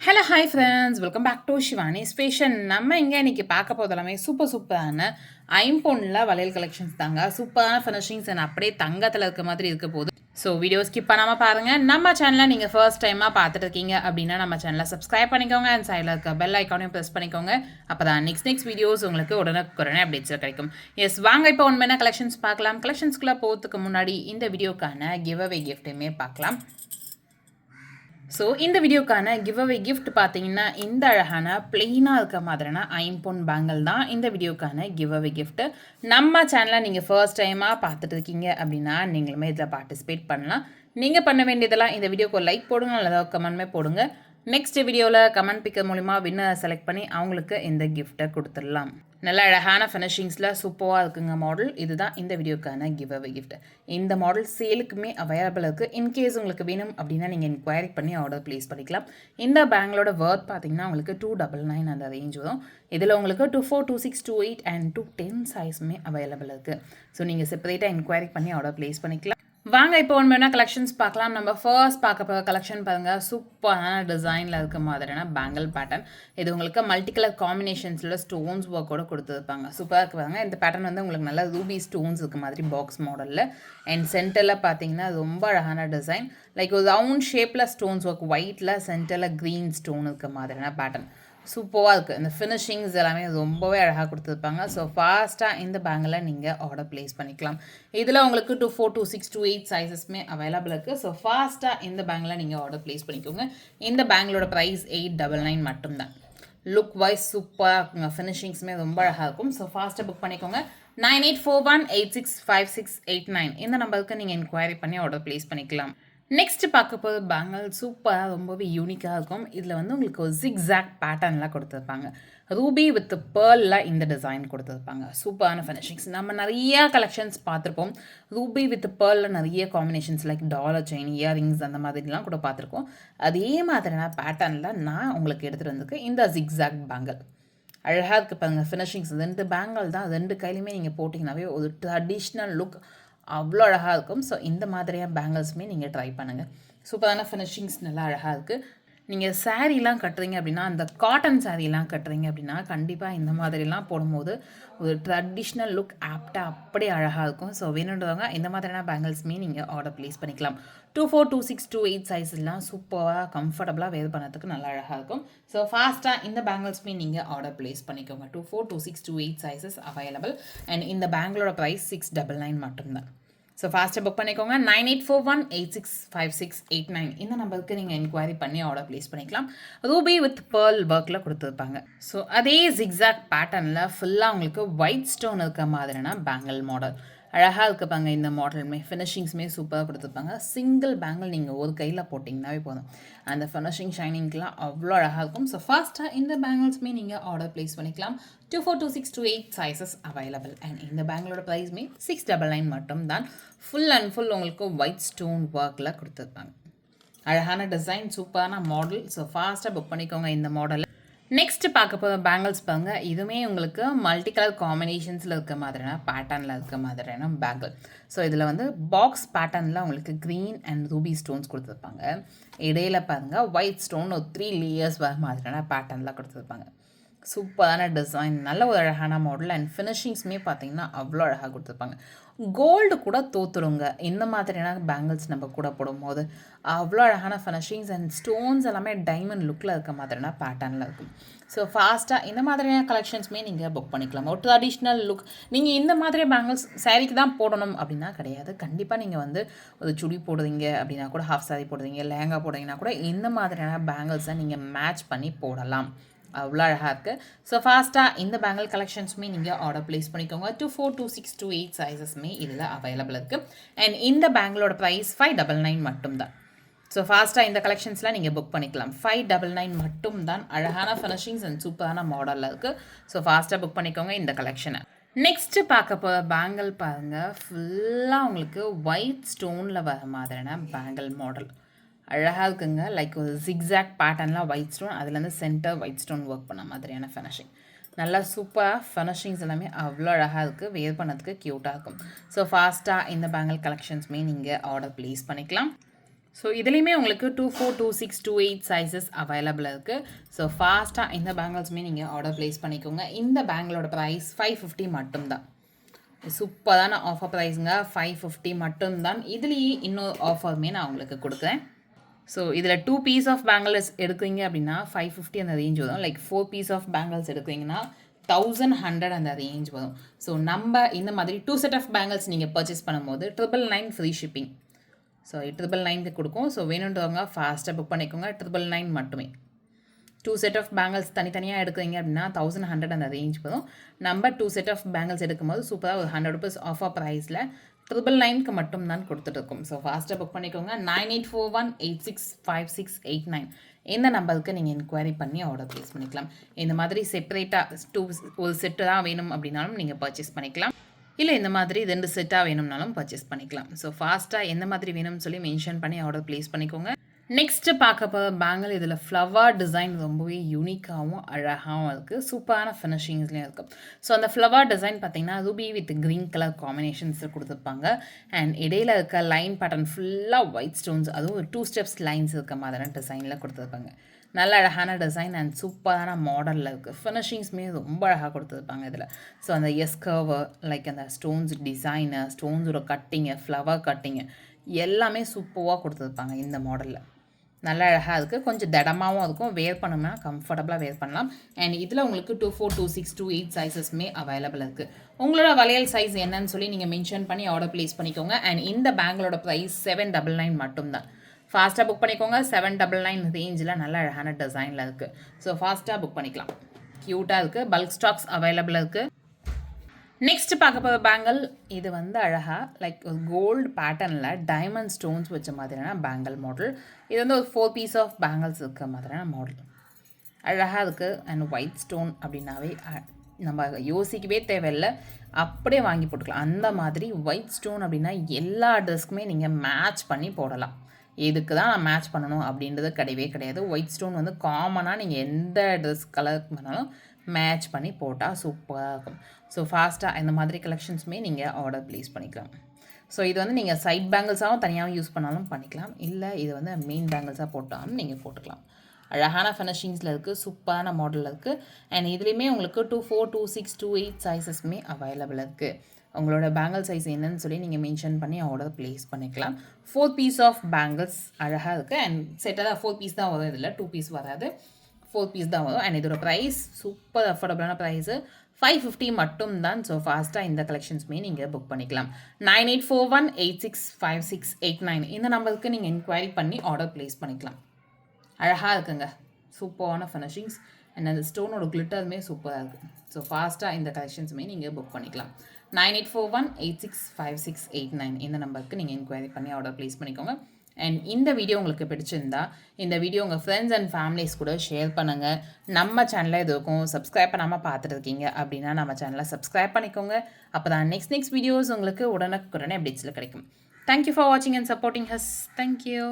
Hello hi friends welcome back to Shivani's fashion. நம்ம இங்கே இன்றைக்கி பார்க்க போதெல்லாமே சூப்பரான ஐம்பொன்னில் வளையல் கலெக்ஷன்ஸ் தாங்க. சூப்பரான ஃபினிஷிங்ஸ் அண்ட் அப்படியே தங்கத்தில் இருக்க மாதிரி இருக்க போகுது. ஸோ வீடியோ ஸ்கிப் பண்ணாமல் பாருங்கள். நம்ம சேனலை நீங்கள் ஃபர்ஸ்ட் டைமாக பார்த்துட்டு இருக்கீங்க அப்படின்னா நம்ம சேனலை சப்ஸ்கிரைப் பண்ணிக்கோங்க அண்ட் சைடில் இருக்க பெல் ஐக்கானையும் ப்ரெஸ் பண்ணிக்கோங்க. அப்போ தான் நெக்ஸ்ட் வீடியோஸ் உங்களுக்கு உடனே அப்டேட்ஸில் கிடைக்கும். எஸ், வாங்க இப்போ உண்மையான கலெக்ஷன்ஸ் பார்க்கலாம். கலெக்ஷன்ஸ்குள்ளே போகிறதுக்கு முன்னாடி இந்த வீடியோக்கான கிவ் அவே கிஃப்ட்டுமே பார்க்கலாம். ஸோ இந்த வீடியோக்கான கிவ் அவே கிஃப்ட் பார்த்தீங்கன்னா இந்த அழகான பிளெயினாக இருக்க மாதிரியான ஐம்பொன் பேங்கிள் தான் இந்த வீடியோக்கான கிவ் அவே கிஃப்ட்டு. நம்ம சேனலை நீங்கள் ஃபர்ஸ்ட் டைமாக பார்த்துட்டு இருக்கீங்க அப்படின்னா நீங்களுமே இதில் பார்ட்டிசிபேட் பண்ணலாம். நீங்கள் பண்ண வேண்டியதெல்லாம் இந்த வீடியோக்கு லைக் போடுங்க, அல்லது கமெண்ட்மே போடுங்க. நெக்ஸ்ட் வீடியோவில் கமெண்ட் பிக்கர் மூலிமா வின்னர் செலக்ட் பண்ணி அவங்களுக்கு இந்த கிஃப்ட்டை கொடுத்துடலாம். நல்ல அழகான ஃபினிஷிங்ஸில் சூப்பராக இருக்குங்க மாடல். இதுதான் இந்த வீடியோக்கான கிவ் அவே கிஃப்ட். இந்த மாடல் சேலுக்குமே அவைலபிள் இருக்குது. இன்கேஸ் உங்களுக்கு வேணும் அப்படின்னா நீங்கள் என்கொயரி பண்ணி ஆர்டர் ப்ளேஸ் பண்ணிக்கலாம். இந்த பேங்களோட ஒர்த் பார்த்தீங்கன்னா உங்களுக்கு 299 அந்த ரேஞ்ச் வரும். இதில் உங்களுக்கு 24, 26, 28 அண்ட் 210 சைஸுமே அவைலபிள் இருக்குது. ஸோ நீங்கள் செப்பரேட்டாக என்கொயரி பண்ணி ஆர்டர் ப்ளேஸ் பண்ணிக்கலாம். வாங்க இப்போ ஒன்று கலெக்ஷன்ஸ் பார்க்கலாம். நம்ம ஃபர்ஸ்ட் பார்க்க போகிற கலெக்ஷன் பாருங்கள். சூப்பரான டிசைனில் இருக்க மாதிரியான பேங்கிள் பேட்டர்ன். இது உங்களுக்கு மல்டி கலர் காம்பினேஷன்ஸில் ஸ்டோன்ஸ் ஒர்க்கோட கொடுத்துருப்பாங்க. சூப்பராக இருக்கு பாருங்க. இந்த பேட்டர்ன் வந்து உங்களுக்கு நல்லா ரூபி ஸ்டோன்ஸ் இருக்க மாதிரி பாக்ஸ் மாடலில் அண்ட் சென்டரில் பார்த்தீங்கன்னா ரொம்ப அழகான டிசைன். லைக் ஒரு ரவுண்ட் ஷேப்பில் ஸ்டோன்ஸ் ஒர்க், ஒயிட்டில் சென்டரில் க்ரீன் ஸ்டோன் இருக்க மாதிரியான பேட்டர்ன். சூப்பராக இருக்குது. இந்த ஃபினிஷிங்ஸ் எல்லாமே ரொம்பவே அழகாக கொடுத்துருப்பாங்க. ஸோ ஃபாஸ்ட்டாக இந்த பேங்கில் நீங்கள் ஆர்டர் ப்ளேஸ் பண்ணிக்கலாம். இதில் உங்களுக்கு 24, 26, 28 சைஸஸ்மே அவைலபிள் இருக்குது. ஸோ ஃபாஸ்ட்டாக இந்த பேங்கில் நீங்கள் ஆர்டர் ப்ளேஸ் பண்ணிக்கோங்க. இந்த பேங்கிலோட ப்ரைஸ் 899 மட்டும்தான். லுக் வைஸ் சூப்பராக இருக்குங்க. ஃபினிஷிங்ஸுமே ரொம்ப அழகாக இருக்கும். ஸோ ஃபாஸ்ட்டாக புக் பண்ணிக்கோங்க. 9841865689 இந்த நம்பருக்கு நீங்கள் என்கொயரி பண்ணி ஆர்டர் ப்ளேஸ் பண்ணிக்கலாம். நெக்ஸ்ட் பார்க்க போகிற பேங்கிள் சூப்பராக ரொம்பவே யூனிக்காக இருக்கும். இதில் வந்து உங்களுக்கு ஒரு ஜிக்ஸாக் பேட்டர்ன்லாம் கொடுத்துருப்பாங்க. ரூபி வித் பேர்லில் இந்த டிசைன் கொடுத்துருப்பாங்க. சூப்பரான ஃபினிஷிங்ஸ். நம்ம நிறையா கலெக்ஷன்ஸ் பார்த்துருப்போம். ரூபி வித் பேர்லில் நிறைய combinations like dollar chain, earrings அந்த மாதிரிலாம் கூட பார்த்துருக்கோம். அதே மாதிரியான பேட்டர்னில் நான் உங்களுக்கு எடுத்துகிட்டு வந்திருக்கேன் இந்த ஜிக்ஸாக் பேங்கிள். அழகாக இருக்குது பாருங்கள் ஃபினிஷிங்ஸ். 2 பேங்கிள் தான், 2 கையிலுமே நீங்கள் போட்டிங்கனாவே ஒரு ட்ரெடிஷ்னல் லுக் அவ்வளோ அழகாக இருக்கும். ஸோ இந்த மாதிரியாக பேங்கிள்ஸுமே நீங்கள் ட்ரை பண்ணுங்கள். சூப்பரான ஃபினிஷிங்ஸ் நல்லா அழகாக இருக்குது. நீங்கள் சாரீலாம் கட்டுறீங்க அப்படின்னா, அந்த காட்டன் சாரீலாம் கட்டுறீங்க அப்படின்னா கண்டிப்பாக இந்த மாதிரிலாம் போடும்போது ஒரு ட்ரெடிஷ்னல் லுக் ஆப்டாக அப்படியே அழகாக இருக்கும். ஸோ வேணுன்றவங்க இந்த மாதிரியான பேங்கிள்ஸுமே நீங்கள் ஆர்டர் ப்ளேஸ் பண்ணிக்கலாம். 24, 26, 28 சைஸ்லாம் சூப்பராக கம்ஃபர்டபுளாக வேர் பண்ணுறதுக்கு நல்லா அழகாக இருக்கும். ஸோ ஃபாஸ்ட்டாக இந்த பேங்கிள்ஸுமே நீங்கள் ஆர்டர் ப்ளேஸ் பண்ணிக்கோங்க. 24, 26, 28 சைஸஸ் அவைலபிள் அண்ட் இந்த பேங்கிளோட ப்ரைஸ் 699 மட்டும்தான். ஸோ ஃபாஸ்ட்டாக புக் பண்ணிக்கோங்க. 9841865689 இந்த நம்பருக்கு நீங்கள் என்கொயரி பண்ணி ஆர்டர் ப்ளேஸ் பண்ணிக்கலாம். ரூபி வித் பேர்ல் ஒர்க்கில் கொடுத்துருப்பாங்க. ஸோ அதே ஜிக்ஸாக் பேட்டர்னில் ஃபுல்லாக உங்களுக்கு ஒயிட் ஸ்டோன் இருக்க மாதிரியான பேங்கிள் மாடல் அழகாக இருக்குப்பாங்க. இந்த மாடலுமே ஃபினிஷிங்ஸுமே சூப்பராக கொடுத்துருப்பாங்க. சிங்கிள் பேங்கிள் நீங்கள் ஒரு கையில் போட்டிங்கனாவே போதும், அந்த ஃபினிஷிங் ஷைனிங்க்கெலாம் அவ்வளோ அழகாக இருக்கும். ஸோ ஃபாஸ்ட்டாக இந்த பேங்கிள்ஸுமே நீங்கள் ஆர்டர் ப்ளேஸ் பண்ணிக்கலாம். 24, 26, 28 சைஸஸ் அவைலபிள் அண்ட் இந்த பேங்கிளோட ப்ரைஸுமே 699 மட்டும் தான். ஃபுல் அண்ட் ஃபுல் உங்களுக்கு ஒயிட் ஸ்டோன் ஒர்க்கில் கொடுத்துருப்பாங்க. அழகான டிசைன், சூப்பரான மாடல். ஸோ ஃபாஸ்ட்டாக புக் பண்ணிக்கோங்க இந்த மாடலில். நெக்ஸ்ட் பார்க்க போகிற பேங்கிள்ஸ் பாருங்க. இதுவுமே உங்களுக்கு மல்டி கலர் காம்பினேஷன்ஸில் இருக்க மாதிரியான பேட்டர்னில் இருக்க மாதிரியான பேங்கிள். ஸோ இதில் வந்து பாக்ஸ் பேட்டர்னில் உங்களுக்கு க்ரீன் அண்ட் ரூபி ஸ்டோன்ஸ் கொடுத்துருப்பாங்க. இடையில பாருங்கள் ஒயிட் ஸ்டோன் ஒரு 3 லேயர்ஸ் வர மாதிரியான பேட்டர்னில் கொடுத்துருப்பாங்க. சூப்பரான டிசைன், நல்ல ஒரு அழகான மாடல் அண்ட் ஃபினிஷிங்ஸுமே பார்த்தீங்கன்னா அவ்வளோ அழகாக கொடுத்துருப்பாங்க. கோல்டு கூட தோற்றுருங்க இந்த மாதிரியான பேங்கிள்ஸ் நம்ம கூட போடும்போது. அவ்வளோ அழகான ஃபினிஷிங்ஸ் அண்ட் ஸ்டோன்ஸ் எல்லாமே டைமண்ட் லுக்கில் இருக்க மாதிரியான பேட்டர்னில் இருக்கும். ஸோ ஃபாஸ்ட்டாக இந்த மாதிரியான கலெக்ஷன்ஸுமே நீங்கள் புக் பண்ணிக்கலாம். ஒரு ட்ரெடிஷ்னல் லுக். நீங்கள் இந்த மாதிரி பேங்கிள்ஸ் சாரீக்கு தான் போடணும் அப்படின்னா கிடையாது. கண்டிப்பாக நீங்கள் வந்து ஒரு சுடி போடுறீங்க அப்படின்னா கூட, ஹாஃப் சாரீ போடுறீங்க, லெஹங்கா போடுறீங்கன்னா கூட இந்த மாதிரியான பேங்கிள்ஸை நீங்கள் மேட்ச் பண்ணி போடலாம். அவ்வளோ அழகாக இருக்குது. ஸோ ஃபாஸ்ட்டாக இந்த பேங்கிள் கலெக்ஷன்ஸுமே நீங்கள் ஆர்டர் ப்ளேஸ் பண்ணிக்கோங்க. 24, 26, 28 சைஸஸ்மே இதில் அவைலபிள் இருக்குது அண்ட் இந்த பேங்கிளோட ப்ரைஸ் 599 மட்டும்தான். ஸோ ஃபாஸ்ட்டாக இந்த கலெக்ஷன்ஸ்லாம் நீங்கள் புக் பண்ணிக்கலாம். 599 மட்டும் தான். அழகான ஃபினிஷிங்ஸ் அண்ட் சூப்பரான மாடலில் இருக்குது. ஸோ ஃபாஸ்ட்டாக புக் பண்ணிக்கோங்க இந்த கலெக்ஷனை. நெக்ஸ்ட்டு பார்க்க போகிற பேங்கிள் பாருங்கள். ஃபுல்லாக உங்களுக்கு ஒயிட் ஸ்டோனில் வர மாதிரியான பேங்கிள் மாடல் அழகாக இருக்குங்க. லைக் ஒரு ஜிக்ஸாக் பேட்டர்ன்லாம் ஒயிட் ஸ்டோன், அதுலேருந்து சென்டர் ஒயிட் ஸ்டோன் ஒர்க் பண்ண மாதிரியான ஃபினிஷிங். நல்லா சூப்பராக ஃபினிஷிங்ஸ் எல்லாமே அவ்வளோ அழகாக இருக்குது. வேர் பண்ணதுக்கு க்யூட்டாக இருக்கும். ஸோ ஃபாஸ்ட்டாக இந்த பேங்கிள் கலெக்ஷன்ஸுமே நீங்கள் ஆர்டர் ப்ளேஸ் பண்ணிக்கலாம். ஸோ இதுலேயுமே உங்களுக்கு 24, 26, 28 சைஸஸ் அவைலபிள் இருக்குது. ஸோ ஃபாஸ்ட்டாக இந்த பேங்கிள்ஸுமே நீங்கள் ஆர்டர் ப்ளேஸ் பண்ணிக்கோங்க. இந்த பேங்கிளோட ப்ரைஸ் 550 மட்டும்தான். சூப்பரான ஆஃபர் ப்ரைஸுங்க, 550 மட்டும்தான். இதுலேயே இன்னொரு ஆஃபருமே நான் உங்களுக்கு கொடுக்குறேன். ஸோ இதில் 2 பீஸ் ஆஃப் பேங்கிள்ஸ் எடுக்கிறீங்க அப்படின்னா 550 அந்த ரேஞ்ச் வரும். லைக் 4 பீஸ் ஆஃப் பேங்கிள்ஸ் எடுக்கிறீங்கன்னா 1100 அந்த ரேஞ்ச் வரும். ஸோ நம்ம இந்த மாதிரி 2 செட் ஆஃப் பேங்கிள்ஸ் நீங்கள் பர்ச்சேஸ் பண்ணும்போது 999 ஃப்ரீ ஷிப்பிங். ஸோ 999 கொடுக்கும். ஸோ வேணுன்றவங்க ஃபாஸ்ட்டாக புக் பண்ணிக்கோங்க. 999 மட்டுமே. 2 செட் ஆஃப் பேங்கிள்ஸ் தனித்தனியாக எடுக்கிறீங்க அப்படின்னா 1100 அந்த ரேஞ்ச் வரும். நம்ம 2 செட் ஆஃப் பேங்கிள்ஸ் எடுக்கும்போது சூப்பராக ஒரு 100 rupees ஆஃபர் ப்ரைஸில் 999க்கு மட்டும் தான் கொடுத்துட்ருக்கோம். ஸோ ஃபாஸ்ட்டாக புக் பண்ணிக்கோங்க. 9841865689 இந்த நம்பருக்கு நீங்கள் என்கொயரி பண்ணி ஆர்டர் ப்ளேஸ் பண்ணிக்கலாம். இந்த மாதிரி செப்பரேட்டாக ஒரு செட்டு தான் வேணும் அப்படின்னாலும் நீங்கள் பர்ச்சேஸ் பண்ணிக்கலாம். இல்லை இந்த மாதிரி 2 செட்டாக வேணும்னாலும் பர்ச்சேஸ் பண்ணிக்கலாம். ஸோ ஃபாஸ்ட்டாக எந்த மாதிரி வேணும்னு சொல்லி மென்ஷன் பண்ணி ஆர்டர் ப்ளேஸ் பண்ணிக்கோங்க. நெக்ஸ்ட்டு பார்க்க போகிற பேங்கிள் இதில் ஃப்ளவர் டிசைன் ரொம்பவே யூனிக்காகவும் அழகாகவும் இருக்குது. சூப்பரான ஃபினிஷிங்ஸ்லேயும் இருக்குது. ஸோ அந்த ஃப்ளவர் டிசைன் பார்த்திங்கன்னா ரூபி வித் க்ரீன் கலர் காம்பினேஷன்ஸில் கொடுத்துருப்பாங்க. அண்ட் இடையில இருக்க லைன் பேட்டர்ன் ஃபுல்லாக ஒயிட் ஸ்டோன்ஸ், அதுவும் ஒரு 2 ஸ்டெப்ஸ் லைன்ஸ் இருக்க மாதிரியான டிசைனில் கொடுத்துருப்பாங்க. நல்ல அழகான டிசைன் அண்ட் சூப்பரான மாடலில் இருக்குது. ஃபினிஷிங்ஸுமே ரொம்ப அழகாக கொடுத்துருப்பாங்க இதில். ஸோ அந்த எஸ்கர்வு, லைக் அந்த ஸ்டோன்ஸ் டிசைனு, ஸ்டோன்ஸோட கட்டிங்கு, ஃப்ளவர் கட்டிங்கு எல்லாமே சூப்பராக கொடுத்துருப்பாங்க இந்த மாடலில். நல்ல அழகாக இருக்குது. கொஞ்சம் திடமாகவும் இருக்கும். வேர் பண்ணோம்னா கம்ஃபர்டபுளாக வேர் பண்ணலாம். அண்ட் இதில் உங்களுக்கு 24, 26, 28 சைஸஸ்மே அவைலபிள் இருக்குது. உங்களோட வளையல் சைஸ் என்னன்னு சொல்லி நீங்கள் மென்ஷன் பண்ணி ஆர்டர் ப்ளேஸ் பண்ணிக்கோங்க. அண்ட் இந்த பேங்கிளோட ப்ரைஸ் 799 மட்டும்தான். ஃபாஸ்ட்டாக புக் பண்ணிக்கோங்க. 799 ரேஞ்சில் நல்ல அழகான டிசைனில் இருக்குது. ஸோ ஃபாஸ்ட்டாக புக் பண்ணிக்கலாம். க்யூட்டாக இருக்குது. பல்க் ஸ்டாக்ஸ் அவைலபிள் இருக்குது. நெக்ஸ்ட் பார்க்க போகிற பேங்கிள் இது வந்து அழகாக லைக் ஒரு கோல்டு பேட்டர்னில் டைமண்ட் ஸ்டோன்ஸ் வச்ச மாதிரியான பேங்கிள் மாடல். இது வந்து ஒரு 4 பீஸ் ஆஃப் பேங்கிள்ஸ் இருக்க மாதிரியான மாடல். அழகாக இருக்குது. அண்ட் ஒயிட் ஸ்டோன் அப்படின்னாவே நம்ம யோசிக்கவே தேவையில்லை, அப்படியே வாங்கி போட்டுக்கலாம். அந்த மாதிரி ஒயிட் ஸ்டோன் அப்படின்னா எல்லா ட்ரெஸ்க்குமே நீங்கள் மேட்ச் பண்ணி போடலாம். எதுக்கு தான் நான் மேட்ச் பண்ணணும் அப்படின்றது கிடையவே கிடையாது. ஒயிட் ஸ்டோன் வந்து காமனாக நீங்கள் எந்த ட்ரெஸ் கலருக்கு வேணாலும் மேட்ச் பண்ணி போட்டால் சூப்பராக இருக்கும். ஸோ ஃபாஸ்ட்டாக இந்த மாதிரி கலெக்ஷன்ஸுமே நீங்கள் ஆர்டர் ப்ளேஸ் பண்ணிக்கலாம். ஸோ இது வந்து நீங்கள் சைட் பேங்கிள்ஸாகவும் தனியாகவும் யூஸ் பண்ணாலும் பண்ணிக்கலாம். இல்லை இது வந்து மெயின் பேங்கிள்ஸாக போட்டாலும் நீங்கள் போட்டுக்கலாம். அழகான ஃபினிஷிங்ஸில் இருக்குது. சூப்பரான மாடலில் இருக்குது. அண்ட் இதுலேயுமே உங்களுக்கு 24, 26, 28 சைஸஸ்மே அவைலபிள் இருக்குது. உங்களோட பேங்கிள் சைஸ் என்னன்னு சொல்லி நீங்கள் மென்ஷன் பண்ணி ஆர்டர் ப்ளேஸ் பண்ணிக்கலாம். 4 பீஸ் ஆஃப் பேங்கிள்ஸ் அழகாக இருக்குது. அண்ட் செட்டாக 4 பீஸ் தான் வரும். இதில் 2 பீஸ் வராது, 4 பீஸ் தான் வரும். அண்ட் இதோட ப்ரைஸ் சூப்பர் அஃபோர்டபுளான ப்ரைஸு 550 மட்டும் தான். ஸோ ஃபாஸ்ட்டாக இந்த கலெக்ஷன்ஸுமே நீங்கள் புக் பண்ணிக்கலாம். 9841865689 இந்த நம்பருக்கு நீங்கள் என்கொயரி பண்ணி ஆர்டர் ப்ளேஸ் பண்ணிக்கலாம். அழகாக இருக்குங்க. சூப்பரான ஃபினிஷிங்ஸ் அண்ட் அந்த ஸ்டோனோட கிளிட்டருமே சூப்பராக இருக்குது. ஸோ ஃபாஸ்ட்டாக இந்த கலெக்ஷன்ஸுமே நீங்கள் புக் பண்ணிக்கலாம். 9841865689 இந்த நம்பருக்கு நீங்கள் என்கொயரி பண்ணி ஆர்டர் ப்ளேஸ் பண்ணிக்கோங்க. அண்ட் இந்த வீடியோ உங்களுக்கு பிடிச்சிருந்தா இந்த வீடியோ உங்கள் ஃப்ரெண்ட்ஸ் அண்ட் ஃபேமிலிஸ் கூட ஷேர் பண்ணுங்கள். நம்ம சேனலில் இது இருக்கும் சப்ஸ்கிரைப் பண்ணாமல் பார்த்துட்டு இருக்கீங்க அப்படின்னா நம்ம சேனலை சப்ஸ்கிரைப் பண்ணிக்கோங்க. அப்போ தான் நெக்ஸ்ட் வீடியோஸ் உங்களுக்கு உடனுக்குடனே அப்டேட்ஸில் கிடைக்கும். தேங்க்யூ ஃபார் வாட்சிங் அண்ட் சப்போர்ட்டிங் ஹஸ். தேங்க்யூ.